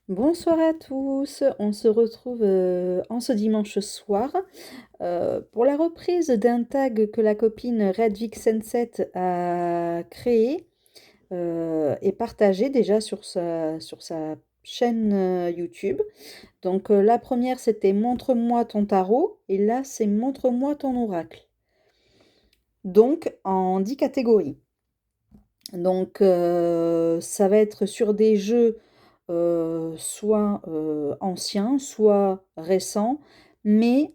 Bonsoir à tous, on se retrouve en ce dimanche soir pour la reprise d'un tag que la copine Redvic Sunset a créé et partagé déjà sur sa chaîne YouTube. Donc la première c'était Montre-moi ton tarot et là c'est Montre-moi ton oracle. Donc en 10 catégories. Donc ça va être sur des jeux soit anciens, soit récents, mais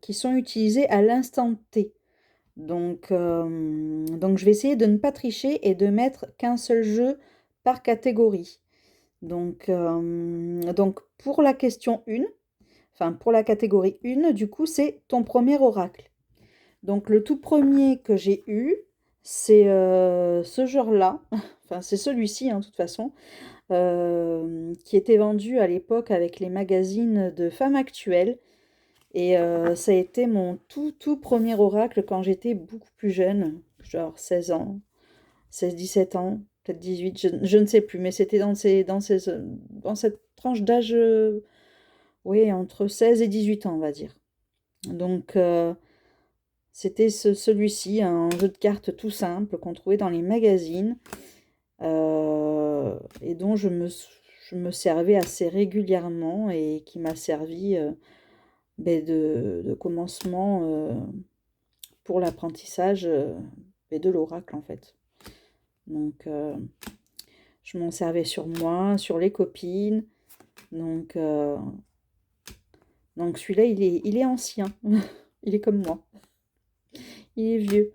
qui sont utilisés à l'instant T. Donc je vais essayer de ne pas tricher et de mettre qu'un seul jeu par catégorie. Donc pour la question 1, enfin pour la catégorie 1, du coup, c'est ton premier oracle. Donc le tout premier que j'ai eu, c'est ce genre-là, enfin c'est celui-ci hein, de toute façon, qui était vendu à l'époque avec les magazines de Femmes Actuelles. Et ça a été mon tout premier oracle quand j'étais beaucoup plus jeune, genre 16 ans, 16-17 ans, peut-être 18, je ne sais plus, mais c'était dans cette tranche d'âge, oui, entre 16 et 18 ans, on va dire. Donc, c'était celui-ci, un jeu de cartes tout simple qu'on trouvait dans les magazines et dont je me servais assez régulièrement et qui m'a servi de commencement pour l'apprentissage de l'oracle en fait. Donc je m'en servais sur moi, sur les copines. Donc, euh, donc celui-là, il est ancien. Il est comme moi. Il est vieux.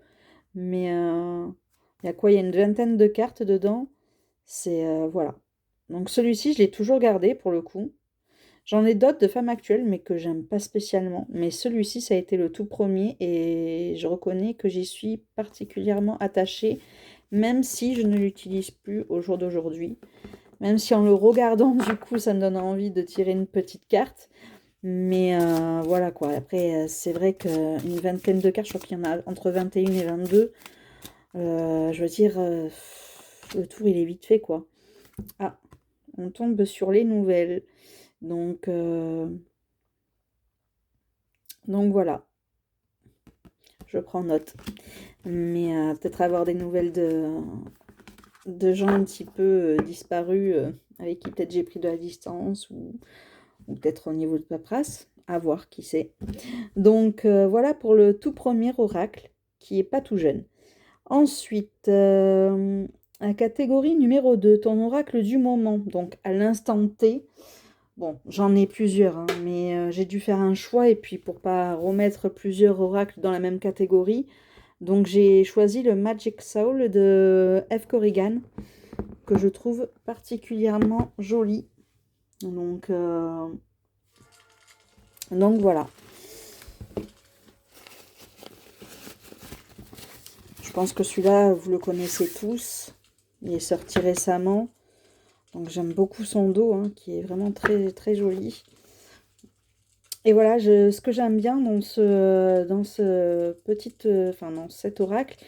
Mais il y a quoi? Il y a une vingtaine de cartes dedans. C'est voilà. Donc celui-ci, je l'ai toujours gardé pour le coup. J'en ai d'autres de femmes actuelles, mais que j'aime pas spécialement. Mais celui-ci, ça a été le tout premier et je reconnais que j'y suis particulièrement attachée, même si je ne l'utilise plus au jour d'aujourd'hui. Même si en le regardant, du coup, ça me donne envie de tirer une petite carte. Mais voilà quoi. Après, c'est vrai qu'une vingtaine de cartes, je crois qu'il y en a entre 21 et 22. Je veux dire, le tour, il est vite fait quoi. Ah, on tombe sur les nouvelles. Donc, euh, donc voilà, je prends note. Mais peut-être avoir des nouvelles de gens un petit peu disparus avec qui peut-être j'ai pris de la distance ou peut-être au niveau de paperasse. À voir, qui sait. Donc voilà pour le tout premier oracle qui est pas tout jeune. Ensuite, la catégorie numéro 2, ton oracle du moment. Donc à l'instant T, bon, j'en ai plusieurs, hein, mais j'ai dû faire un choix et puis pour pas remettre plusieurs oracles dans la même catégorie, donc j'ai choisi le Magic Soul de F. Corrigan, que je trouve particulièrement joli. Donc, euh, donc voilà. Je pense que celui-là, vous le connaissez tous. Il est sorti récemment. Donc j'aime beaucoup son dos, hein, qui est vraiment très, très joli. Et voilà, ce que j'aime bien dans ce petit, enfin dans cet oracle,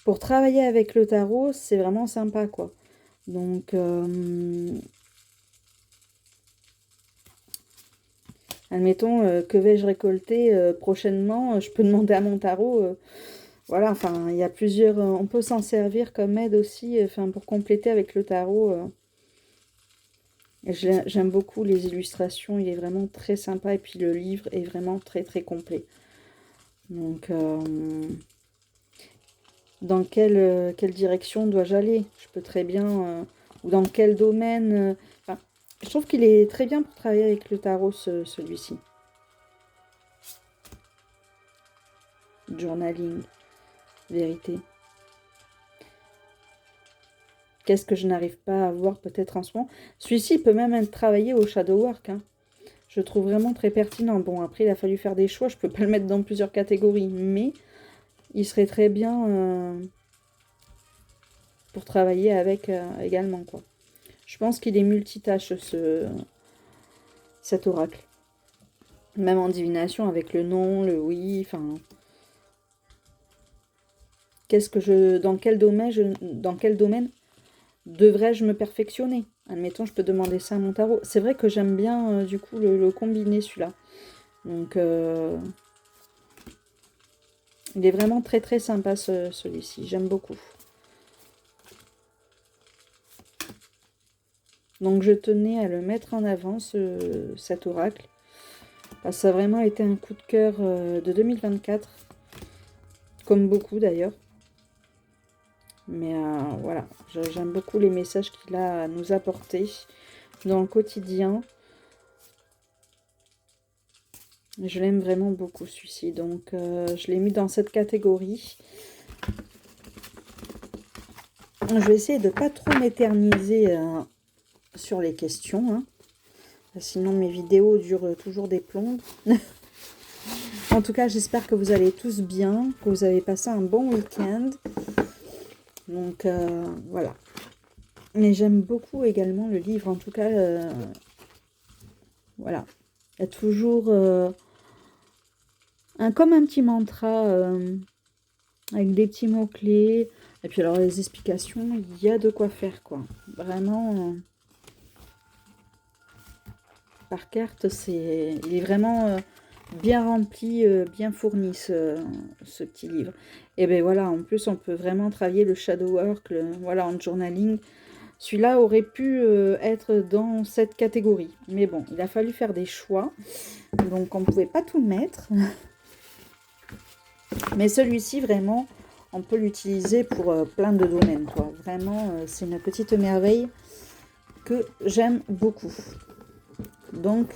pour travailler avec le tarot, c'est vraiment sympa, quoi. Donc, admettons, que vais-je récolter prochainement? Je peux demander à mon tarot. Voilà, enfin, il y a plusieurs. On peut s'en servir comme aide aussi, enfin, pour compléter avec le tarot. J'aime beaucoup les illustrations, il est vraiment très sympa et puis le livre est vraiment très très complet. Donc, dans quelle direction dois-je aller? Je peux très bien, ou dans quel domaine? Enfin, je trouve qu'il est très bien pour travailler avec le tarot, celui-ci. Journaling, vérité. Qu'est-ce que je n'arrive pas à voir peut-être en ce moment? Celui-ci peut même être travaillé au shadow work, hein. Je trouve vraiment très pertinent. Bon, après, il a fallu faire des choix. Je peux pas le mettre dans plusieurs catégories, mais il serait très bien pour travailler avec également, quoi. Je pense qu'il est multitâche, cet oracle. Même en divination, avec le non, le oui, enfin... Dans quel domaine devrais-je me perfectionner? Admettons, je peux demander ça à mon tarot. C'est vrai que j'aime bien, du coup, le combiner, celui-là. Donc, il est vraiment très, très sympa, celui-ci. J'aime beaucoup. Donc, je tenais à le mettre en avant, cet oracle. Parce que ça a vraiment été un coup de cœur de 2024. Comme beaucoup, d'ailleurs. Mais voilà, j'aime beaucoup les messages qu'il a à nous apporter dans le quotidien. Je l'aime vraiment beaucoup, celui-ci. Donc, je l'ai mis dans cette catégorie. Je vais essayer de ne pas trop m'éterniser sur les questions. Hein. Sinon, mes vidéos durent toujours des plombes. En tout cas, j'espère que vous allez tous bien, que vous avez passé un bon week-end. Donc, voilà. Mais j'aime beaucoup également le livre. En tout cas, voilà. Il y a toujours comme un petit mantra avec des petits mots-clés. Et puis alors, les explications, il y a de quoi faire, quoi. Vraiment, par carte, il est vraiment bien rempli, bien fourni, ce petit livre. Et bien voilà, en plus, on peut vraiment travailler le shadow work, voilà, en journaling. Celui-là aurait pu être dans cette catégorie. Mais bon, il a fallu faire des choix. Donc, on ne pouvait pas tout mettre. Mais celui-ci, vraiment, on peut l'utiliser pour plein de domaines, quoi. Vraiment, c'est une petite merveille que j'aime beaucoup. Donc,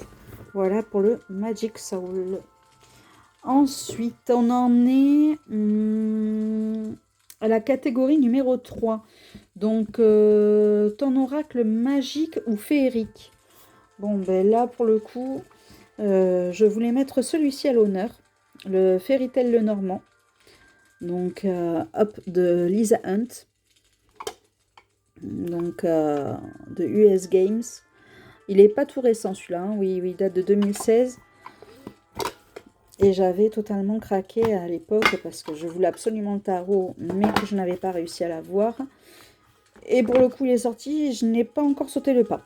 voilà pour le Magic Soul. Ensuite, on en est à la catégorie numéro 3. Donc, ton oracle magique ou féerique. Bon, ben là, pour le coup, je voulais mettre celui-ci à l'honneur. Le Fairy Tail Lenormand. Donc, hop, de Lisa Hunt. Donc, de US Games. Il n'est pas tout récent, celui-là. Hein. Oui, il date de 2016. Et j'avais totalement craqué à l'époque parce que je voulais absolument le tarot, mais que je n'avais pas réussi à l'avoir. Et pour le coup, il est sorti, je n'ai pas encore sauté le pas.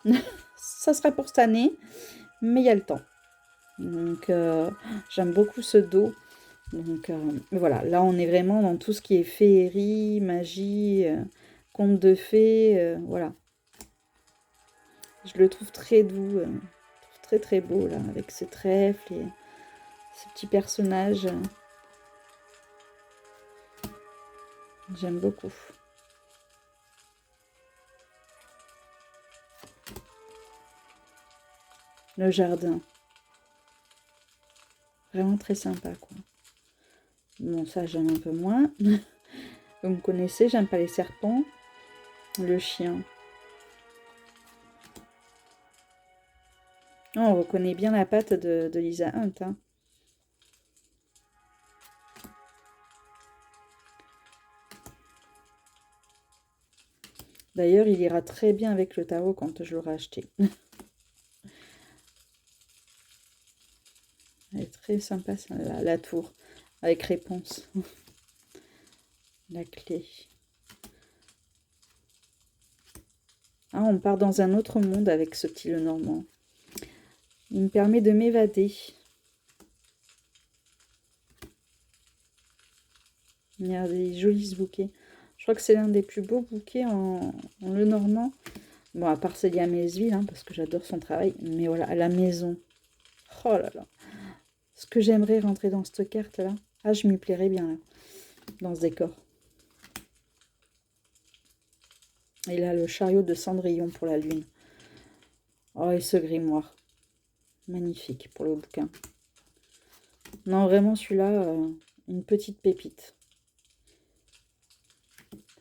Ça sera pour cette année, mais il y a le temps. Donc, j'aime beaucoup ce dos. Donc, voilà, là, on est vraiment dans tout ce qui est féerie, magie, conte de fées, voilà. Je le trouve très doux, très très beau, là, avec ses trèfles et ces petits personnages. J'aime beaucoup. Le jardin. Vraiment très sympa, quoi. Bon, ça, j'aime un peu moins. Vous me connaissez, j'aime pas les serpents. Le chien. Oh, on reconnaît bien la patte de Lisa Hunt. Hein. D'ailleurs, il ira très bien avec le tarot quand je l'aurai acheté. Elle est très sympa, ça, la tour, avec réponse. La clé. Ah, on part dans un autre monde avec ce petit Lenormand. Il me permet de m'évader. Regardez, joli ce bouquet. Je crois que c'est l'un des plus beaux bouquets en Lenormand. Bon, à part Célia Mesville, hein, parce que j'adore son travail. Mais voilà, à la maison. Oh là là. Ce que j'aimerais rentrer dans cette carte-là. Ah, je m'y plairais bien, là. Dans ce décor. Et là, le chariot de Cendrillon pour la lune. Oh, et ce grimoire. Magnifique pour le bouquin. Non, vraiment, celui-là, une petite pépite.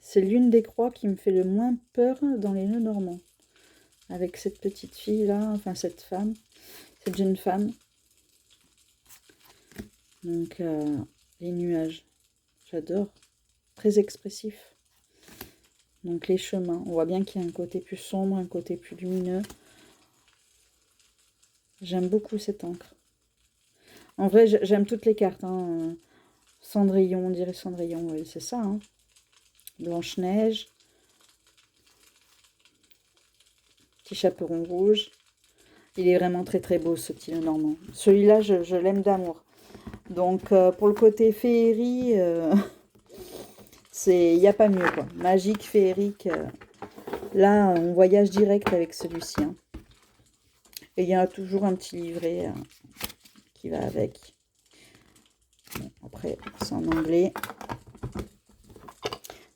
C'est l'une des croix qui me fait le moins peur dans les Lenormand. Avec cette petite fille-là, enfin cette femme, cette jeune femme. Donc, les nuages. J'adore. Très expressif. Donc, les chemins. On voit bien qu'il y a un côté plus sombre, un côté plus lumineux. J'aime beaucoup cette encre. En vrai, j'aime toutes les cartes. Hein. Cendrillon, on dirait Cendrillon, oui, c'est ça. Hein. Blanche-Neige. petit chaperon rouge. Il est vraiment très très beau ce petit Lenormand. Celui-là, je l'aime d'amour. Donc pour le côté féerie, il n'y a pas mieux quoi. Magique, féerique. Là, on voyage direct avec celui-ci. Hein. Et il y a toujours un petit livret qui va avec. Bon, après, c'est en anglais.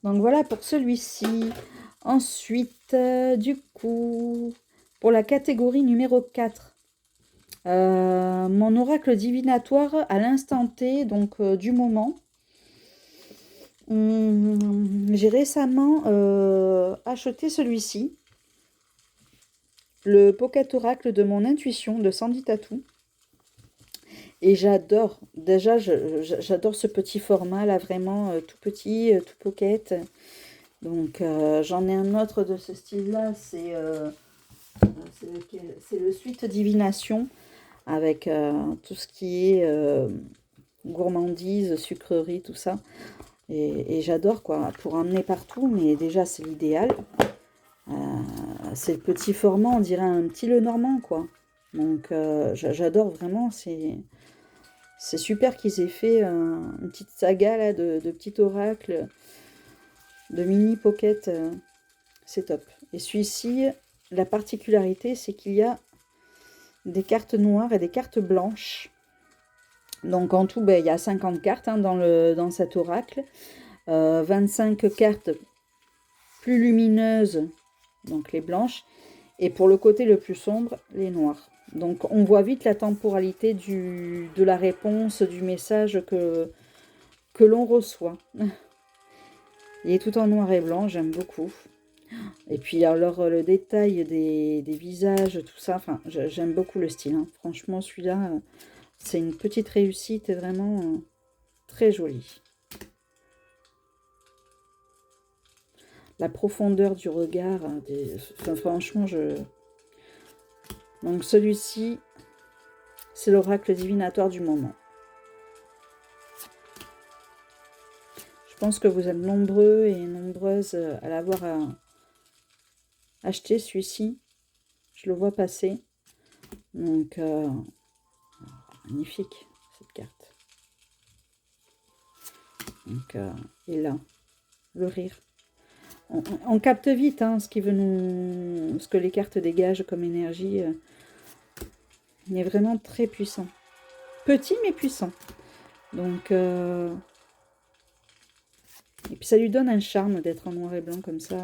Donc voilà pour celui-ci. Ensuite, du coup, pour la catégorie numéro 4, mon oracle divinatoire à l'instant T, donc du moment. J'ai récemment acheté celui-ci. Le Pocket Oracle de mon intuition de Sandy Tattoo. Et j'adore. Déjà, j'adore ce petit format là, vraiment tout petit, tout pocket. Donc j'en ai un autre de ce style-là, c'est le Suite Divination, avec tout ce qui est gourmandise, sucrerie, tout ça. Et j'adore quoi, pour emmener partout, mais déjà c'est l'idéal. C'est le petit format, on dirait un petit Lenormand quoi. Donc j'adore vraiment, c'est super qu'ils aient fait une petite saga là, de petits oracles, de mini pocket, c'est top. Et celui-ci, la particularité, c'est qu'il y a des cartes noires et des cartes blanches. Donc en tout, il y a 50 cartes hein, dans cet oracle. 25 cartes plus lumineuses, donc les blanches. Et pour le côté le plus sombre, les noirs. Donc on voit vite la temporalité de la réponse, du message que l'on reçoit. Il est tout en noir et blanc, j'aime beaucoup. Et puis alors le détail des visages, tout ça, enfin j'aime beaucoup le style. Hein. Franchement celui-là, c'est une petite réussite et vraiment très joli. La profondeur du regard, enfin, franchement Donc celui-ci, c'est l'oracle divinatoire du moment. Je pense que vous êtes nombreux et nombreuses à l'avoir acheté, celui-ci. Je le vois passer. Donc, magnifique, cette carte. Donc, et là, le rire. On capte vite hein, ce que les cartes dégagent comme énergie. Il est vraiment très puissant. Petit, mais puissant. Donc, et puis ça lui donne un charme d'être en noir et blanc comme ça.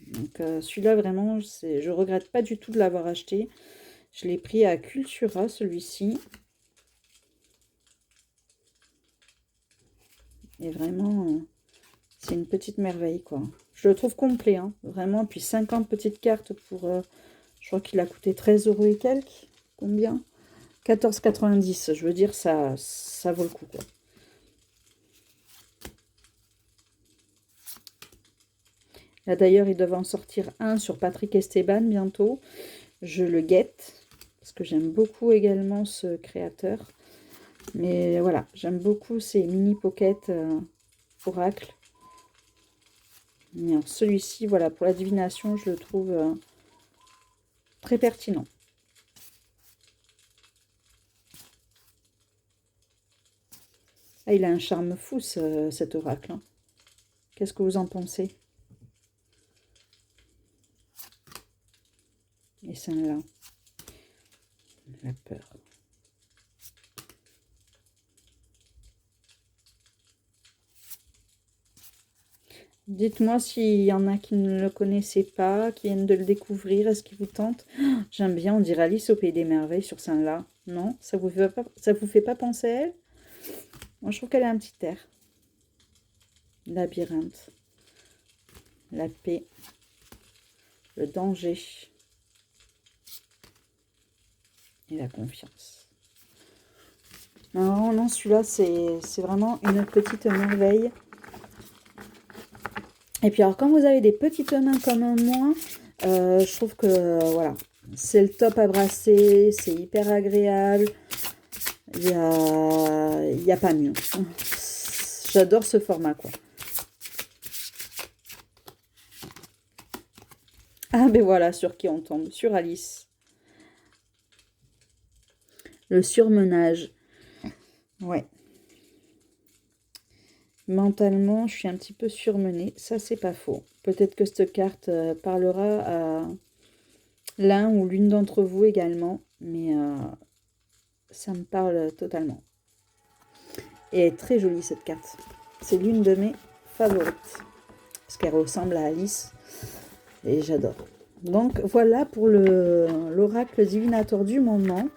Donc celui-là vraiment, je regrette pas du tout de l'avoir acheté. Je l'ai pris à Cultura celui-ci. Et vraiment, c'est une petite merveille quoi. Je le trouve complet, hein, vraiment. Puis 50 petites cartes pour, je crois qu'il a coûté 13 € et quelques. Combien? 14,90. Je veux dire, ça vaut le coup quoi. Là d'ailleurs, ils doivent en sortir un sur Patrick Esteban bientôt. Je le guette, parce que j'aime beaucoup également ce créateur. Mais voilà, j'aime beaucoup ces mini pocket oracle. Mais celui-ci, voilà, pour la divination, je le trouve très pertinent. Ah, il a un charme fou, cet oracle. Hein. Qu'est-ce que vous en pensez? Et celle-là, la peur. Dites-moi s'il y en a qui ne le connaissaient pas, qui viennent de le découvrir. Est-ce qu'il vous tente? J'aime bien, on dirait Alice au Pays des Merveilles sur celle-là. Non? Ça vous fait pas penser à elle? Moi, je trouve qu'elle a un petit air. Labyrinthe. La paix. Le danger. Et la confiance. Non, non, celui-là, c'est vraiment une petite merveille. Et puis alors, quand vous avez des petites mains comme moi, je trouve que, voilà, c'est le top à brasser, c'est hyper agréable. Il y a pas mieux. J'adore ce format, quoi. Ah ben voilà, sur qui on tombe, sur Alice. Le surmenage. Ouais. Mentalement, je suis un petit peu surmenée. Ça, c'est pas faux. Peut-être que cette carte parlera à l'un ou l'une d'entre vous également. Mais ça me parle totalement. Et elle est très jolie, cette carte. C'est l'une de mes favorites. Parce qu'elle ressemble à Alice. Et j'adore. Donc, voilà pour l'oracle divinateur du moment.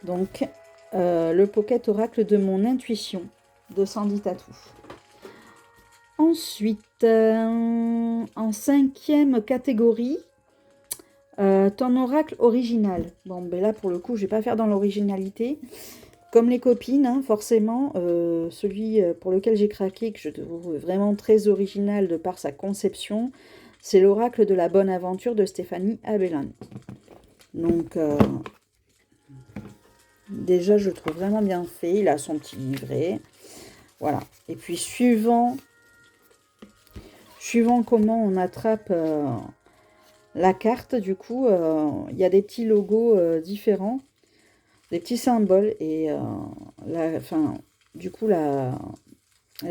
Donc, le Pocket Oracle de mon intuition de Sandy Tatou. Ensuite, en 5e catégorie, ton oracle original. Bon, ben là, pour le coup, je ne vais pas faire dans l'originalité. Comme les copines, hein, forcément, celui pour lequel j'ai craqué, que je trouve vraiment très original de par sa conception, c'est l'oracle de la bonne aventure de Stéphanie Abellan. Donc, déjà, je le trouve vraiment bien fait. Il a son petit livret. Voilà. Et puis, suivant comment on attrape la carte, du coup, il y a des petits logos différents, des petits symboles. Et du coup, la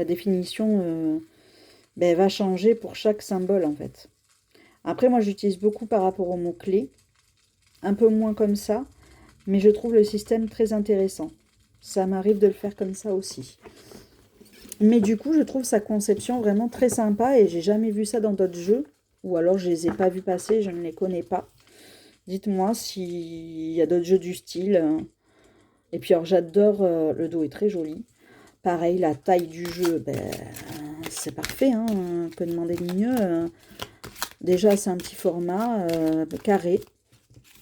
définition ben, va changer pour chaque symbole, en fait. Après, moi, j'utilise beaucoup par rapport aux mots-clés. Un peu moins comme ça. Mais je trouve le système très intéressant. Ça m'arrive de le faire comme ça aussi. Mais du coup, je trouve sa conception vraiment très sympa et j'ai jamais vu ça dans d'autres jeux. Ou alors je les ai pas vus passer, je ne les connais pas. Dites-moi s'il y a d'autres jeux du style. Et puis alors j'adore, le dos est très joli. Pareil, la taille du jeu, ben, c'est parfait, hein, que demander de mieux. Déjà, c'est un petit format carré.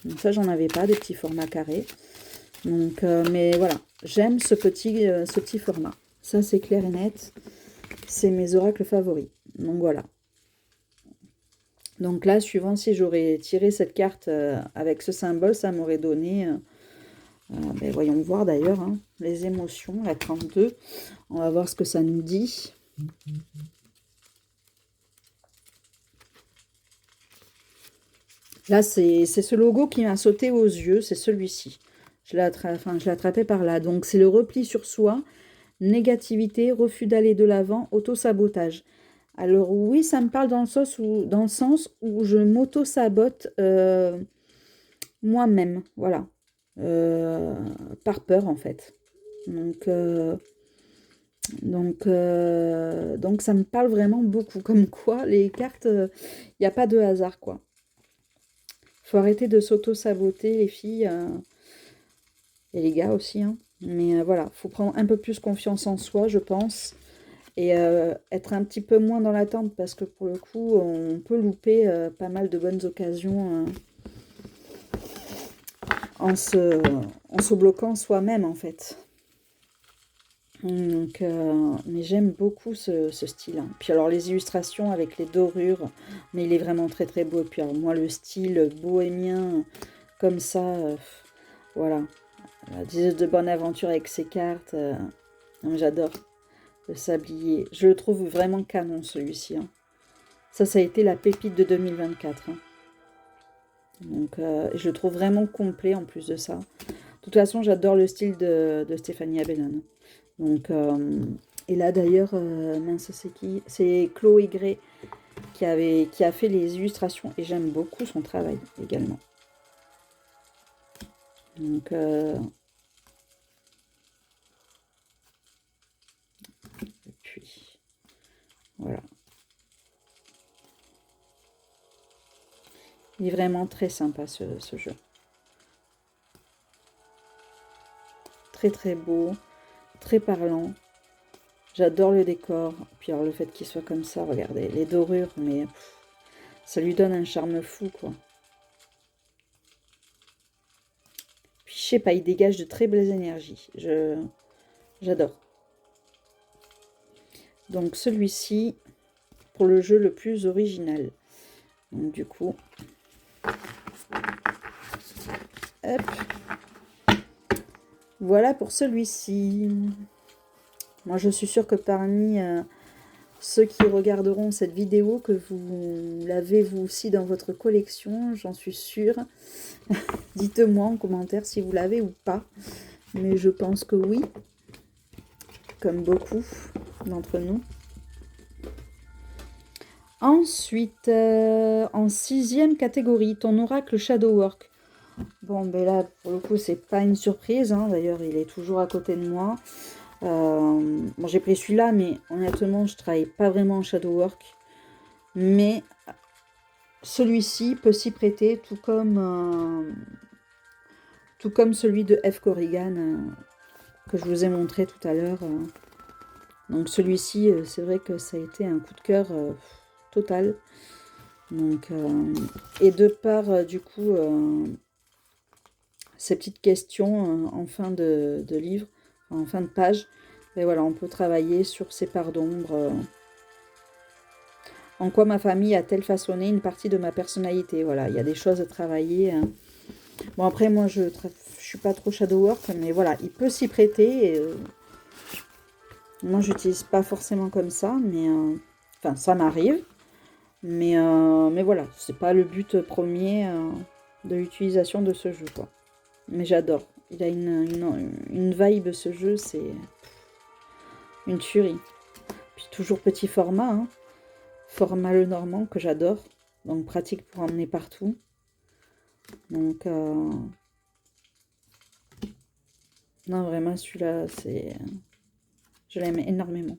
Donc ça, j'en avais pas, des petits formats carrés. Donc, mais voilà, j'aime ce petit format. Ça, c'est clair et net. C'est mes oracles favoris. Donc voilà. Donc là, suivant si j'aurais tiré cette carte avec ce symbole, ça m'aurait donné, ben voyons voir d'ailleurs, hein, les émotions, la 32. On va voir ce que ça nous dit. Là, c'est ce logo qui m'a sauté aux yeux, c'est celui-ci. Je l'ai attrapé par là. Donc, c'est le repli sur soi, négativité, refus d'aller de l'avant, auto-sabotage. Alors oui, ça me parle dans le sens où je m'auto-sabote moi-même, voilà. Euh, Par peur, en fait. Donc, donc ça me parle vraiment beaucoup. Comme quoi, les cartes, il n'y a pas de hasard, quoi. Faut arrêter de s'auto-saboter, les filles, et les gars aussi, hein. Mais voilà, faut prendre un peu plus confiance en soi, je pense. Et être un petit peu moins dans l'attente, parce que pour le coup, on peut louper pas mal de bonnes occasions en se bloquant soi-même, en fait. Donc, mais j'aime beaucoup ce style, hein. Puis alors les illustrations avec les dorures, mais il est vraiment très très beau. Et puis alors moi le style bohémien comme ça, voilà. La diseuse de bonne aventure avec ses cartes, j'adore le sablier. Je le trouve vraiment canon celui-ci, hein. Ça a été la pépite de 2024, hein. Donc je le trouve vraiment complet en plus de ça. De toute façon, j'adore le style de Stéphanie Abellan. Donc, et là d'ailleurs, mince, c'est qui? C'est Chloé Gray qui a fait les illustrations et j'aime beaucoup son travail également. Donc, et puis, voilà. Il est vraiment très sympa ce jeu. Très très beau, très parlant. J'adore le décor. Puis alors le fait qu'il soit comme ça, regardez, les dorures, mais ça lui donne un charme fou, quoi. Puis je sais pas, il dégage de très belles énergies. J'adore. Donc celui-ci, pour le jeu le plus original. Donc du coup, hop. Voilà pour celui-ci. Moi, je suis sûre que parmi ceux qui regarderont cette vidéo, que vous l'avez vous aussi dans votre collection, j'en suis sûre. Dites-moi en commentaire si vous l'avez ou pas. Mais je pense que oui, comme beaucoup d'entre nous. Ensuite, en 6e catégorie, ton oracle Shadowwork. Bon, ben là, pour le coup, c'est pas une surprise. Hein. D'ailleurs, il est toujours à côté de moi. Bon, j'ai pris celui-là, mais honnêtement, je travaille pas vraiment en Shadowwork. Mais celui-ci peut s'y prêter, tout comme celui de F. Corrigan que je vous ai montré tout à l'heure. Donc celui-ci, c'est vrai que ça a été un coup de cœur total. Donc, et de par, du coup, ces petites questions en fin de livre, en fin de page, et voilà, on peut travailler sur ces parts d'ombre. En quoi ma famille a-t-elle façonné une partie de ma personnalité? Voilà, il y a des choses à travailler. Hein. Bon, après, moi, je suis pas trop Shadowwork, mais voilà, il peut s'y prêter. Et, moi, j'utilise pas forcément comme ça, mais enfin, ça m'arrive. Mais voilà, c'est pas le but premier de l'utilisation de ce jeu, quoi. Mais j'adore. Il a une vibe, ce jeu, c'est une tuerie. Puis toujours petit format, hein. Format le normand que j'adore. Donc pratique pour emmener partout. Donc, non, vraiment, celui-là, c'est... Je l'aime énormément.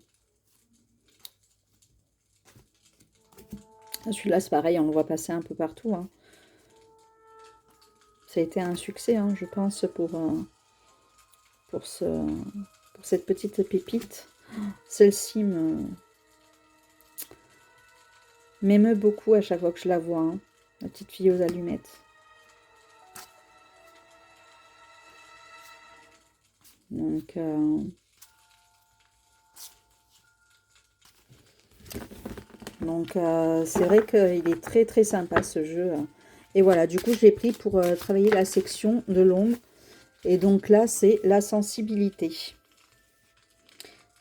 Celui-là, c'est pareil, on le voit passer un peu partout. Hein. Ça a été un succès, hein, je pense, pour cette petite pépite. Celle-ci m'émeut beaucoup à chaque fois que je la vois. Hein. La petite fille aux allumettes. Donc, c'est vrai qu'il est très très sympa ce jeu. Et voilà, du coup, je l'ai pris pour travailler la section de l'ombre. Et donc là, c'est la sensibilité.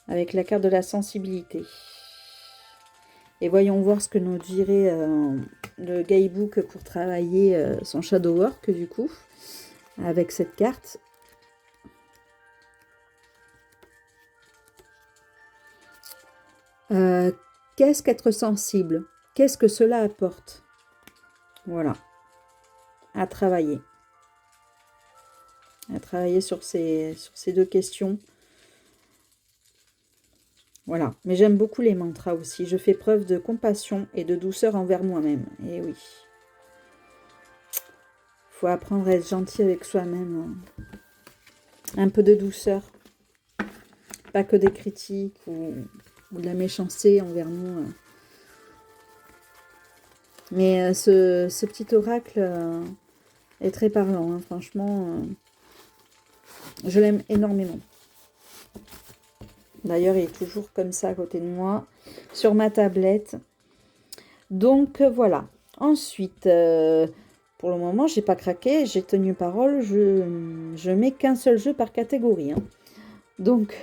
Avec la carte de la sensibilité. Et voyons voir ce que nous dirait le guidebook pour travailler son Shadowwork, du coup, avec cette carte. Qu'est-ce qu'être sensible? Qu'est-ce que cela apporte? Voilà. À travailler. À travailler sur ces deux questions. Voilà. Mais j'aime beaucoup les mantras aussi. Je fais preuve de compassion et de douceur envers moi-même. Et oui. Faut apprendre à être gentil avec soi-même. Un peu de douceur. Pas que des critiques ou de la méchanceté envers nous. Mais ce petit oracle est très parlant. Hein. Franchement, je l'aime énormément. D'ailleurs, il est toujours comme ça à côté de moi, sur ma tablette. Donc, voilà. Ensuite, pour le moment, j'ai pas craqué, j'ai tenu parole. Je mets qu'un seul jeu par catégorie. Hein. Donc,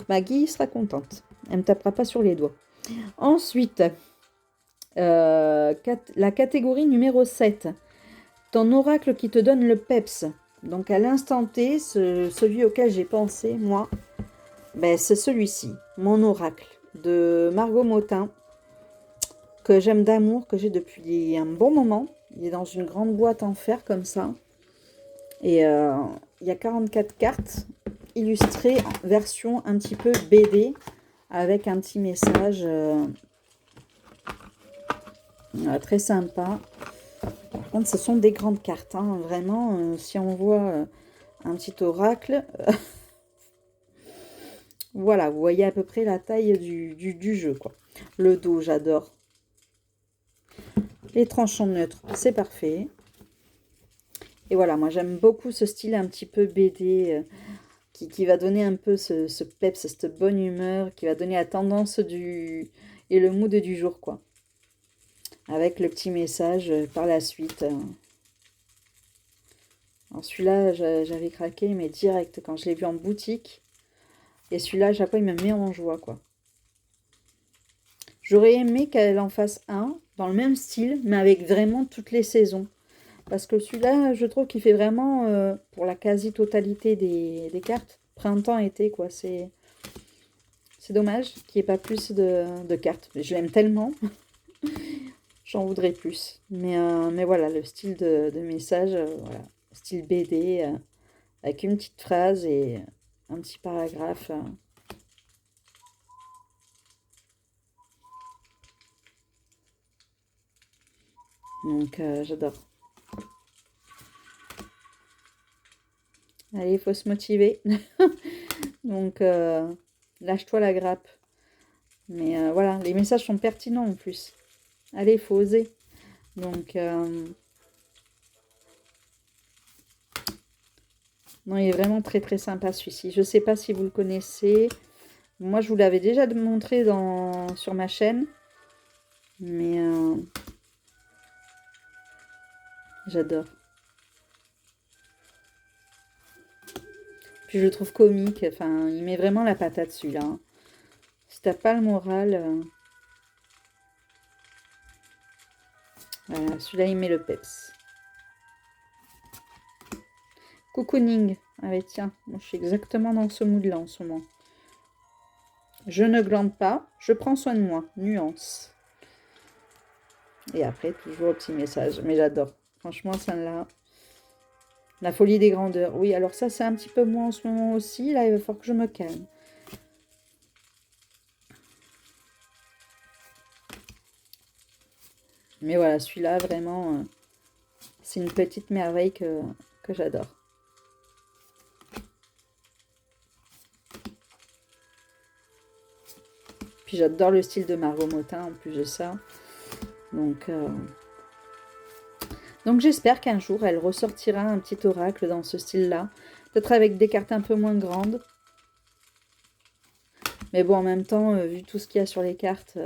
Maggie sera contente. Elle ne me tapera pas sur les doigts. Ensuite, la catégorie numéro 7. Ton oracle qui te donne le peps. Donc, à l'instant T, celui auquel j'ai pensé, moi... Ben, c'est celui-ci, mon oracle, de Margot Motin, que j'aime d'amour, que j'ai depuis un bon moment. Il est dans une grande boîte en fer comme ça. Et il y a 44 cartes illustrées, version un petit peu BD, avec un petit message très sympa. Par contre, ce sont des grandes cartes. Hein, vraiment, si on voit un petit oracle... Voilà, vous voyez à peu près la taille du jeu, quoi. Le dos, j'adore. Les tranchants neutres, c'est parfait. Et voilà, moi j'aime beaucoup ce style un petit peu BD qui va donner un peu ce peps, cette bonne humeur, qui va donner la tendance et le mood du jour, quoi. Avec le petit message par la suite. Alors celui-là, j'avais craqué, mais direct, quand je l'ai vu en boutique. Et celui-là, à chaque fois, il me met en joie, quoi. J'aurais aimé qu'elle en fasse un dans le même style, mais avec vraiment toutes les saisons. Parce que celui-là, je trouve qu'il fait vraiment, pour la quasi-totalité des cartes, printemps-été, quoi. C'est dommage qu'il n'y ait pas plus de cartes. Je l'aime tellement, j'en voudrais plus. Mais voilà, le style de message, voilà. Style BD, avec une petite phrase et un petit paragraphe. Donc, j'adore. Allez, il faut se motiver. Donc, lâche-toi la grappe. Mais voilà, les messages sont pertinents en plus. Allez, il faut oser. Donc, non, il est vraiment très très sympa celui-ci. Je ne sais pas si vous le connaissez. Moi, je vous l'avais déjà montré sur ma chaîne. Mais j'adore. Puis je le trouve comique. Enfin, il met vraiment la patate celui-là. Hein. Si t'as pas le moral... voilà, celui-là, il met le peps. Cocooning. Ah ouais, tiens, moi, je suis exactement dans ce mood-là en ce moment. Je ne glande pas, je prends soin de moi. Nuance. Et après, toujours le petit message. Mais j'adore. Franchement, celle-là... La folie des grandeurs. Oui, alors ça, c'est un petit peu moins en ce moment aussi. Là, il va falloir que je me calme. Mais voilà, celui-là, vraiment, c'est une petite merveille que j'adore. Puis j'adore le style de Margot Motin en plus de ça. Donc j'espère qu'un jour, elle ressortira un petit oracle dans ce style-là. Peut-être avec des cartes un peu moins grandes. Mais bon, en même temps, vu tout ce qu'il y a sur les cartes,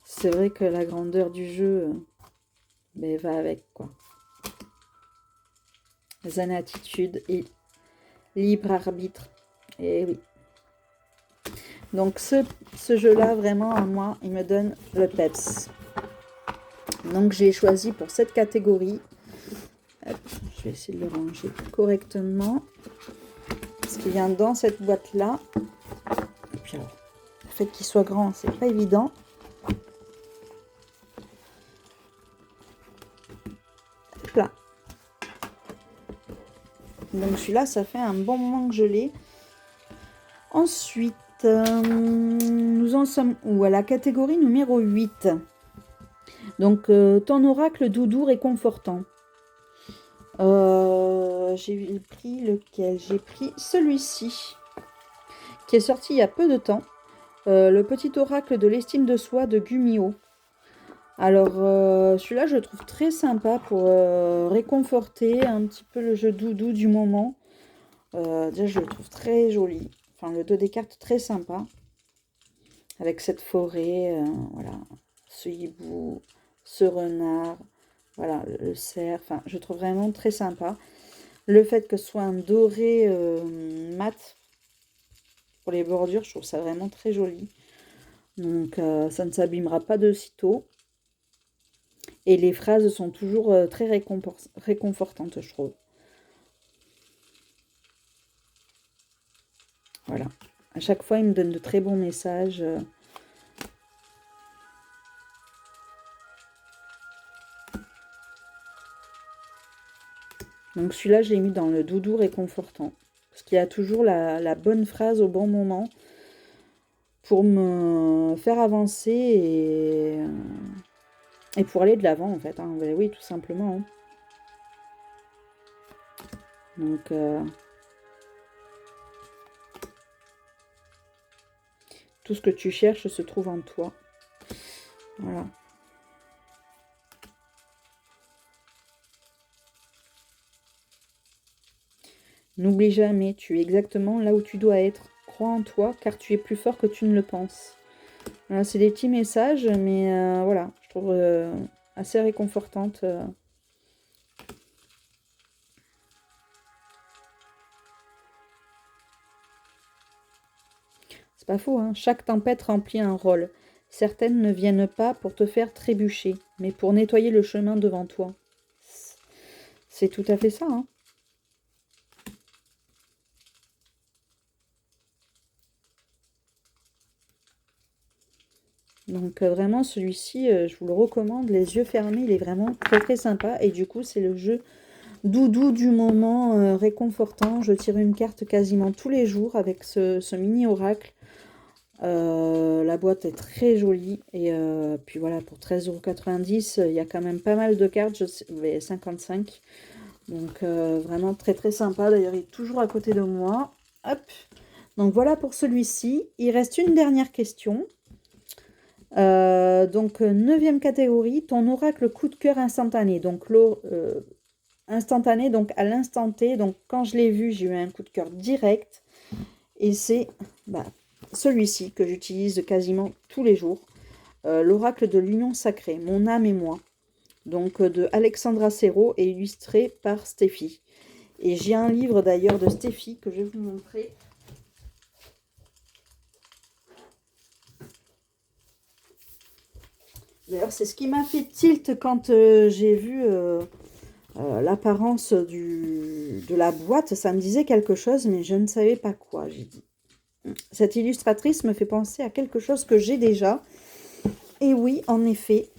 c'est vrai que la grandeur du jeu va avec, quoi. Zen attitude et libre arbitre. Et oui. Donc ce jeu-là, vraiment, à moi, il me donne le peps. Donc j'ai choisi pour cette catégorie. Hop, je vais essayer de le ranger correctement. Ce qui vient dans cette boîte-là. Et puis alors, le fait qu'il soit grand, c'est pas évident. Hop là. Donc celui-là, ça fait un bon moment que je l'ai. Ensuite, nous en sommes où? À la catégorie numéro 8. Donc, ton oracle doudou réconfortant. J'ai pris lequel? J'ai pris celui-ci, qui est sorti il y a peu de temps. Le petit oracle de l'estime de soi de Gumio. Alors, celui-là, je le trouve très sympa pour réconforter un petit peu le jeu doudou du moment. Déjà, je le trouve très joli. Enfin, le dos des cartes, très sympa. Avec cette forêt, voilà. Ce hibou, ce renard, voilà, le cerf. Enfin, je trouve vraiment très sympa. Le fait que ce soit un doré mat pour les bordures, je trouve ça vraiment très joli. Donc, ça ne s'abîmera pas de sitôt. Et les phrases sont toujours très réconfortantes, je trouve. Voilà. À chaque fois, il me donne de très bons messages. Donc celui-là, je l'ai mis dans le doudou réconfortant. Parce qu'il y a toujours la bonne phrase au bon moment pour me faire avancer et pour aller de l'avant, en fait. Hein. Oui, tout simplement. Hein. Donc, tout ce que tu cherches se trouve en toi. Voilà. N'oublie jamais, tu es exactement là où tu dois être. Crois en toi, car tu es plus fort que tu ne le penses. Voilà, c'est des petits messages, mais voilà, je trouve assez réconfortante. C'est pas faux, hein. Chaque tempête remplit un rôle. Certaines ne viennent pas pour te faire trébucher, mais pour nettoyer le chemin devant toi. C'est tout à fait ça, hein. Donc vraiment, celui-ci, je vous le recommande. Les yeux fermés, il est vraiment très très sympa. Et du coup, c'est le jeu doudou du moment, réconfortant. Je tire une carte quasiment tous les jours avec ce mini oracle. La boîte est très jolie. Et puis voilà, pour 13,90 €, il y a quand même pas mal de cartes. Je sais, 55. Donc vraiment très très sympa. D'ailleurs, il est toujours à côté de moi. Hop. Donc voilà pour celui-ci. Il reste une dernière question. Donc, 9e catégorie, ton oracle coup de cœur instantané. Donc, instantané, donc à l'instant T. Donc, quand je l'ai vu, j'ai eu un coup de cœur direct. Et c'est celui-ci que j'utilise quasiment tous les jours. L'oracle de l'union sacrée, mon âme et moi. Donc, de Alexandra Serrault et illustré par Steffi. Et j'ai un livre d'ailleurs de Steffi que je vais vous montrer. D'ailleurs, c'est ce qui m'a fait tilt quand j'ai vu l'apparence de la boîte. Ça me disait quelque chose, mais je ne savais pas quoi. J'ai dit, cette illustratrice me fait penser à quelque chose que j'ai déjà. Et oui, en effet,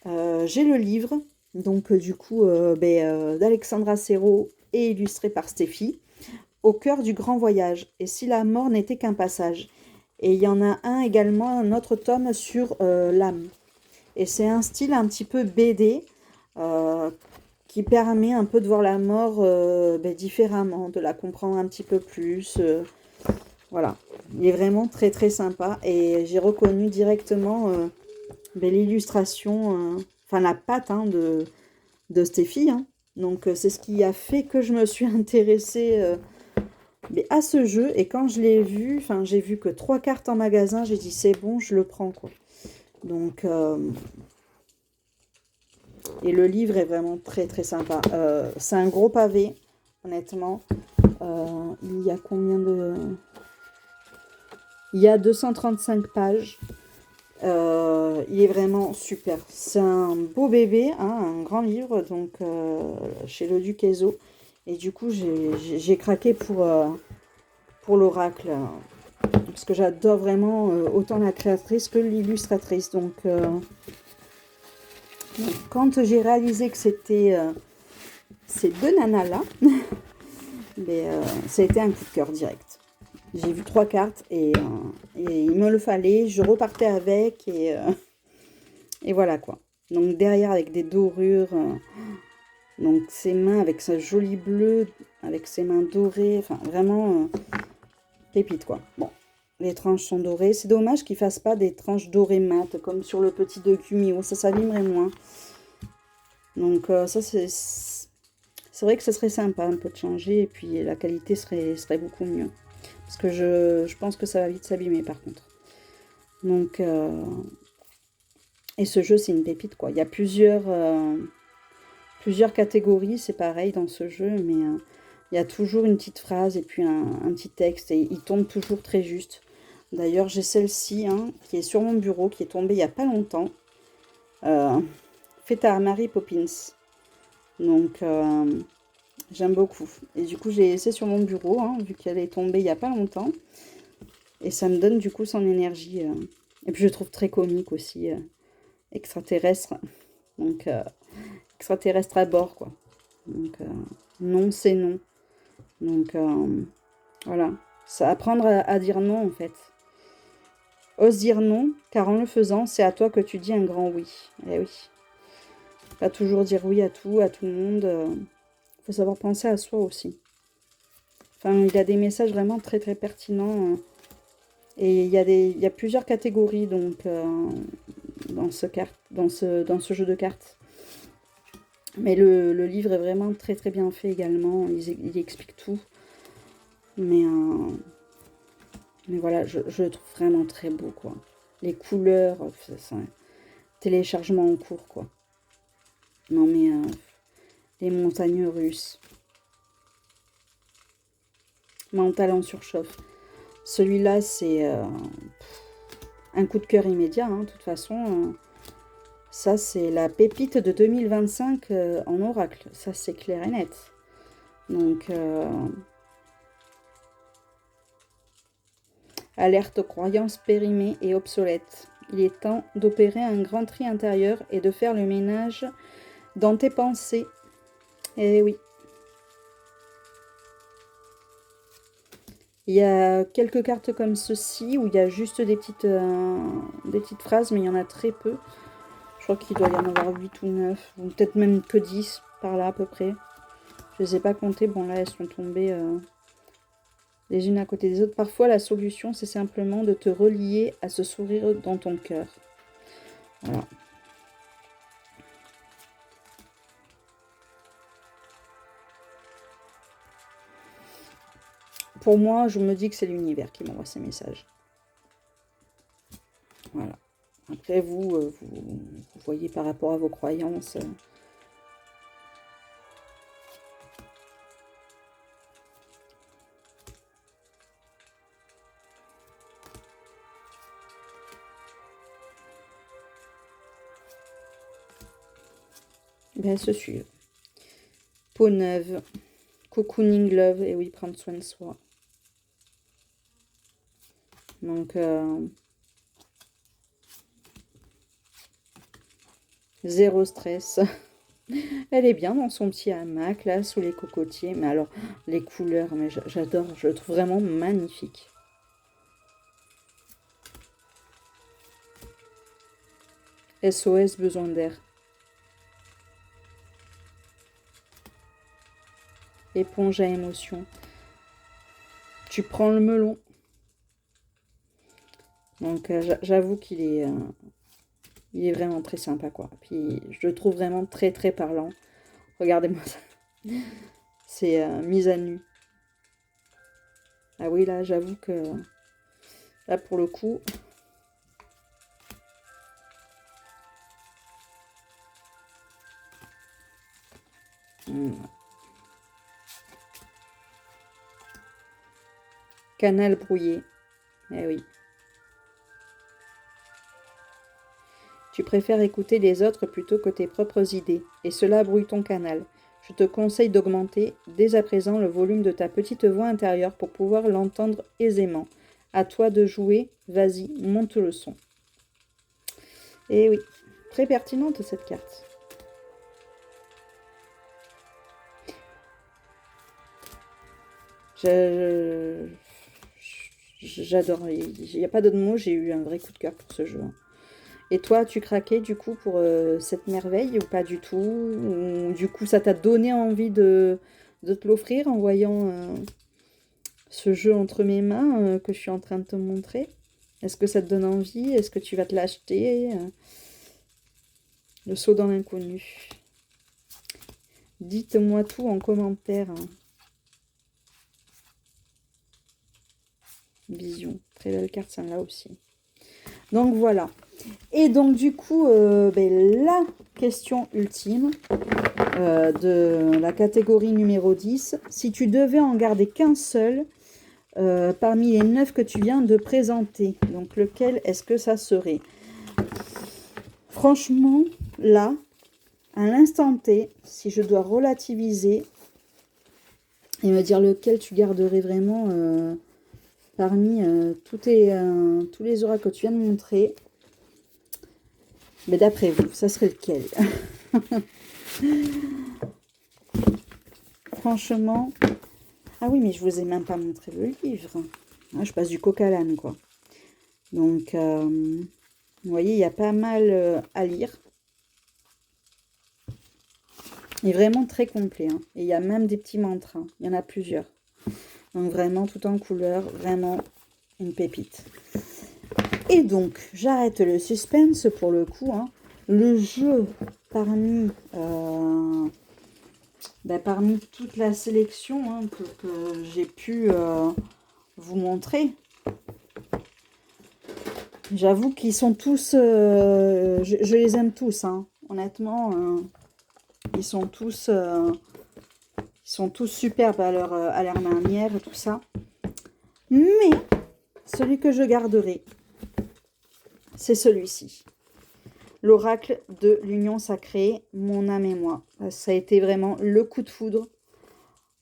j'ai le livre, donc du coup, d'Alexandra Serrault et illustré par Steffi, Au cœur du grand voyage. Et si la mort n'était qu'un passage. Et il y en a un également, un autre tome sur l'âme. Et c'est un style un petit peu BD qui permet un peu de voir la mort différemment, de la comprendre un petit peu plus. Voilà, il est vraiment très très sympa. Et j'ai reconnu directement l'illustration, enfin la patte de Steffi. Hein. Donc c'est ce qui a fait que je me suis intéressée à ce jeu. Et quand je l'ai vu, enfin j'ai vu que 3 cartes en magasin, j'ai dit c'est bon, je le prends quoi. Donc et le livre est vraiment très très sympa. C'est un gros pavé, honnêtement. Il y a combien de... Il y a 235 pages. Il est vraiment super. C'est un beau bébé, hein, un grand livre, donc chez le Duc Ezo. Et du coup, j'ai craqué pour l'oracle. Parce que j'adore vraiment autant la créatrice que l'illustratrice. Donc, quand j'ai réalisé que c'était ces deux nanas-là, ça a été un coup de cœur direct. J'ai vu 3 cartes et il me le fallait. Je repartais avec et voilà quoi. Donc derrière avec des dorures. Donc ses mains avec sa jolie bleue, avec ses mains dorées. Enfin vraiment pépite quoi. Bon, les tranches sont dorées. C'est dommage qu'ils fassent pas des tranches dorées mates comme sur le petit de Kumio. Ça s'abîmerait moins. Donc ça c'est vrai que ce serait sympa un peu de changer et puis la qualité serait beaucoup mieux. Parce que je pense que ça va vite s'abîmer par contre. Donc, et ce jeu c'est une pépite quoi. Il y a plusieurs catégories, c'est pareil dans ce jeu, mais il y a toujours une petite phrase et puis un petit texte et il tombe toujours très juste. D'ailleurs j'ai celle-ci qui est sur mon bureau, qui est tombée il n'y a pas longtemps. Faite à Mary Poppins. Donc j'aime beaucoup. Et du coup, j'ai laissé sur mon bureau, vu qu'elle est tombée il n'y a pas longtemps. Et ça me donne du coup son énergie. Et puis je trouve très comique aussi. Extraterrestre. Donc, extraterrestre à bord, quoi. Donc, non, c'est non. Donc, voilà. Ça apprendre à dire non, en fait. Ose dire non, car en le faisant, c'est à toi que tu dis un grand oui. Eh oui. Pas toujours dire oui à tout le monde. Faut savoir penser à soi aussi. Enfin, il y a des messages vraiment très très pertinents. Et il y a plusieurs catégories donc dans ce jeu de cartes. Mais le livre est vraiment très très bien fait également. Il explique tout. Mais voilà, je le trouve vraiment très beau quoi. Les couleurs, c'est un téléchargement en cours quoi. Non mais les montagnes russes. Mental en surchauffe. Celui-là, c'est un coup de cœur immédiat, hein, de toute façon. Ça, c'est la pépite de 2025 en oracle. Ça, c'est clair et net. Donc, alerte aux croyances périmées et obsolètes. Il est temps d'opérer un grand tri intérieur et de faire le ménage dans tes pensées. Eh oui. Il y a quelques cartes comme ceci où il y a juste des petites phrases, mais il y en a très peu. Je crois qu'il doit y en avoir 8 ou 9, ou peut-être même que 10 par là à peu près. Je ne les ai pas comptées. Bon, là, elles sont tombées les unes à côté des autres. Parfois, la solution, c'est simplement de te relier à ce sourire dans ton cœur. Voilà. Pour moi, je me dis que c'est l'univers qui m'envoie ces messages. Voilà. Après, vous voyez par rapport à vos croyances. Ben, se suivent. Peau neuve. Cocooning love. Et oui, prendre soin de soi. Donc, zéro stress. Elle est bien dans son petit hamac, là, sous les cocotiers. Mais alors, les couleurs, mais j'adore. Je le trouve vraiment magnifique. SOS, besoin d'air. Éponge à émotion. Tu prends le melon. Donc, j'avoue qu'il est... il est vraiment très sympa, quoi. Puis, je le trouve vraiment très, très parlant. Regardez-moi ça. C'est mise à nu. Ah oui, là, j'avoue que... Là, pour le coup... Canal brouillé. Eh oui. Tu préfères écouter les autres plutôt que tes propres idées, et cela brouille ton canal. Je te conseille d'augmenter dès à présent le volume de ta petite voix intérieure pour pouvoir l'entendre aisément. À toi de jouer, vas-y, monte le son. Et oui, très pertinente cette carte. J'adore, il n'y a pas d'autre mot, j'ai eu un vrai coup de cœur pour ce jeu. Et toi, tu craquais du coup pour cette merveille ou pas du tout? Ou, du coup, ça t'a donné envie de te l'offrir en voyant ce jeu entre mes mains que je suis en train de te montrer? Est-ce que ça te donne envie? Est-ce que tu vas te l'acheter? Le saut dans l'inconnu. Dites-moi tout en commentaire. Vision. Très belle carte, celle-là aussi. Donc voilà. Et donc du coup, la question ultime de la catégorie numéro 10. Si tu devais en garder qu'un seul parmi les 9 que tu viens de présenter, donc lequel est-ce que ça serait? Franchement, là, à l'instant T, si je dois relativiser et me dire lequel tu garderais vraiment parmi tous les oracles que tu viens de montrer, mais d'après vous, ça serait lequel? Franchement... Ah oui, mais je vous ai même pas montré le livre. Ah, je passe du coq à l'âne, quoi. Donc, vous voyez, il y a pas mal à lire. Il est vraiment très complet. Hein. Et il y a même des petits mantras. Il y en a plusieurs. Donc, vraiment, tout en couleur. Vraiment, une pépite. Et donc, j'arrête le suspense pour le coup. Hein. Le jeu parmi toute la sélection hein, que j'ai pu vous montrer, j'avoue qu'ils sont tous, je les aime tous, hein. Honnêtement, ils sont tous superbes à leur manière et tout ça. Mais celui que je garderai, c'est celui-ci. L'oracle de l'union sacrée, mon âme et moi. Ça a été vraiment le coup de foudre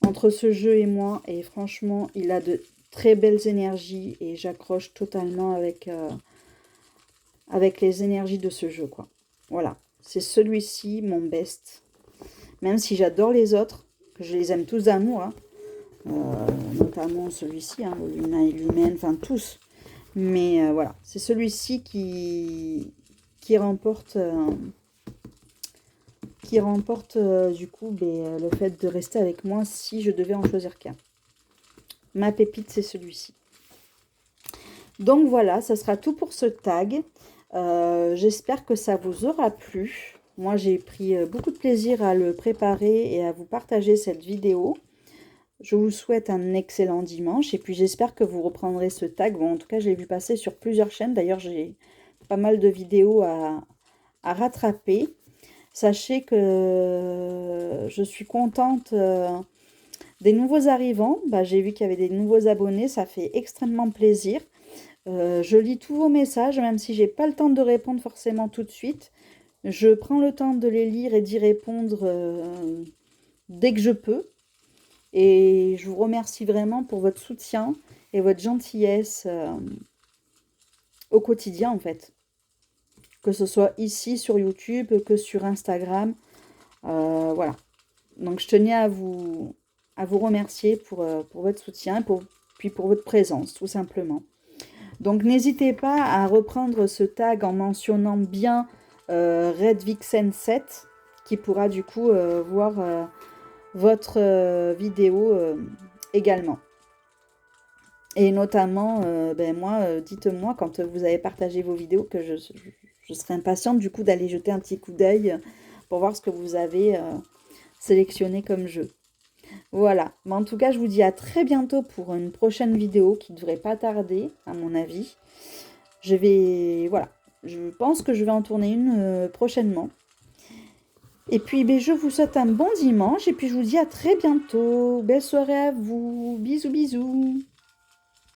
entre ce jeu et moi. Et franchement, il a de très belles énergies. Et j'accroche totalement avec les énergies de ce jeu, quoi. Voilà, c'est celui-ci, mon best. Même si j'adore les autres, que je les aime tous d'amour, hein. Notamment celui-ci, hein, le Luna et l'Humaine, enfin tous. Mais voilà, c'est celui-ci qui remporte, du coup le fait de rester avec moi si je devais en choisir qu'un. Ma pépite, c'est celui-ci. Donc voilà, ça sera tout pour ce tag. J'espère que ça vous aura plu. Moi, j'ai pris beaucoup de plaisir à le préparer et à vous partager cette vidéo. Je vous souhaite un excellent dimanche et puis j'espère que vous reprendrez ce tag. Bon, en tout cas, je l'ai vu passer sur plusieurs chaînes. D'ailleurs, j'ai pas mal de vidéos à rattraper. Sachez que je suis contente des nouveaux arrivants. J'ai vu qu'il y avait des nouveaux abonnés. Ça fait extrêmement plaisir. Je lis tous vos messages, même si j'ai pas le temps de répondre forcément tout de suite. Je prends le temps de les lire et d'y répondre dès que je peux. Et je vous remercie vraiment pour votre soutien et votre gentillesse au quotidien, en fait. Que ce soit ici sur YouTube, que sur Instagram. Voilà. Donc, je tenais à vous remercier pour votre soutien, puis pour votre présence, tout simplement. Donc, n'hésitez pas à reprendre ce tag en mentionnant bien Red Vixen 7, qui pourra du coup voir votre vidéo également. Et notamment, moi, dites-moi quand vous avez partagé vos vidéos que je serai impatiente du coup d'aller jeter un petit coup d'œil pour voir ce que vous avez sélectionné comme jeu. Voilà, mais en tout cas, je vous dis à très bientôt pour une prochaine vidéo qui ne devrait pas tarder, à mon avis. Voilà, je pense que je vais en tourner une prochainement. Et puis, je vous souhaite un bon dimanche et puis je vous dis à très bientôt. Belle soirée à vous. Bisous, bisous.